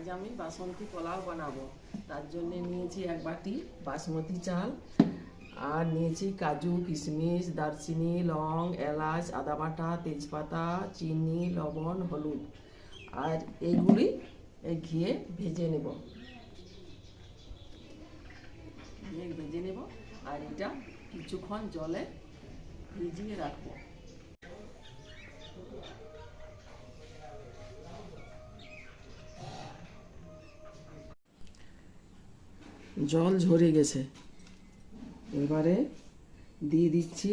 আজ আমি বাসন্তী পোলাও বানাবো। তার জন্য নিয়েছি এক বাটি বাসমতি চাল, আর নিয়েছি কাজু, কিশমিশ, দারচিনি, লং, এলাচ, আদা বাটা, তেজপাতা, চিনি, লবণ, হলুদ। আর এইগুলি ঘিয়ে ভেজে নেব, আর এটা কিছুক্ষণ জলে ভিজিয়ে রাখবো। জল ঝরে গেছে, এবারে দিয়ে দিচ্ছি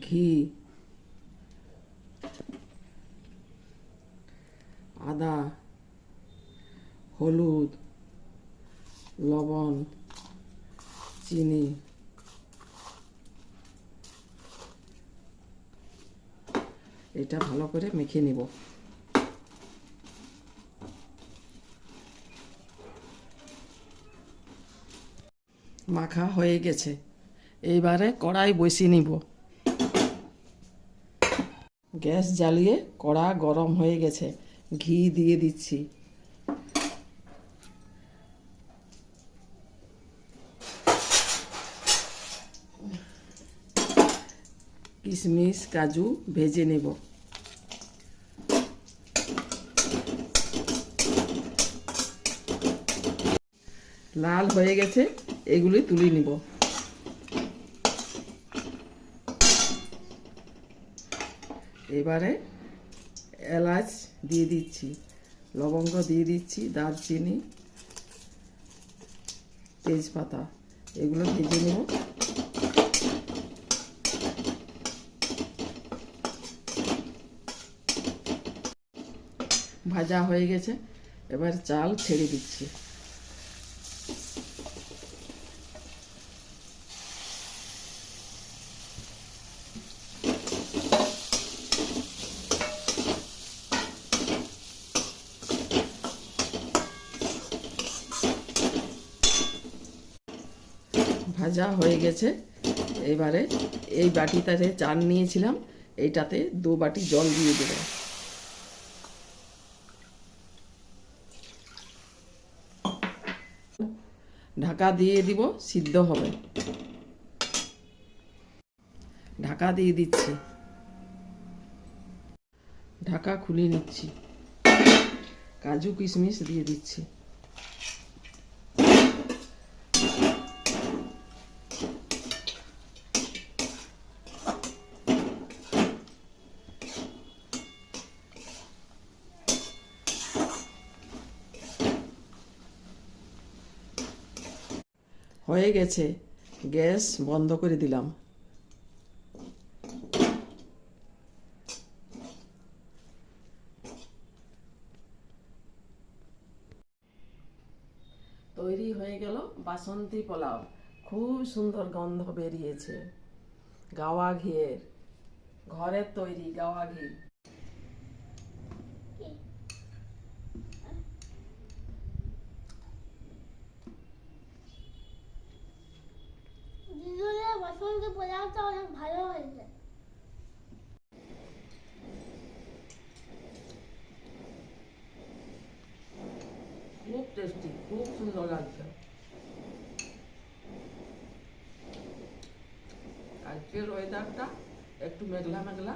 ঘি, আদা, হলুদ, লবণ, চিনি। এটা ভালো করে মেখে নিব। মাখা হয়ে গেছে, এইবারে কড়াই বসিয়ে নিব। গ্যাস জ্বালিয়ে কড়া গরম হয়ে গেছে, ঘি দিয়ে দিচ্ছি। কিশমিশ, কাজু ভেজে নেব। লাল হয়ে গেছে, এগুলি তুলে নিব। এবারে এলাচ দিয়ে দিচ্ছি, লবঙ্গ দিয়ে দিচ্ছি, দারচিনি, তেজপাতা, এগুলো ভেজে নেব। ভাজা হয়ে গেছে, এবার চাল ছেড়ে দিচ্ছি। ভাজা হয়ে গেছে, এবারে এই বাটিটাতে চাল নিয়েছিলাম, এইটাতে 2 বাটি জল দিয়ে দেব। ঢাকা দিয়ে দিব, সিদ্ধ হবে। ঢাকা দিয়ে দিচ্ছি, ঢাকা খুলে নিচ্ছি। কাজু কিশমিশ দিয়ে দিচ্ছি। হয়ে গেছে, গ্যাস বন্ধ করে দিলাম। তৈরি হয়ে গেল বাসন্তী পোলাও। খুব সুন্দর গন্ধ বেরিয়েছে, গাওয়া ঘিয়ের, ঘরের তৈরি গাওয়া ঘি। বাসন্তী পোলাওটা অনেক ভালো হয়েছে। খুব টেস্টি, খুব সুন্দর লাগছে। আজকের ওয়েদারটা একটু মেঘলা মেঘলা,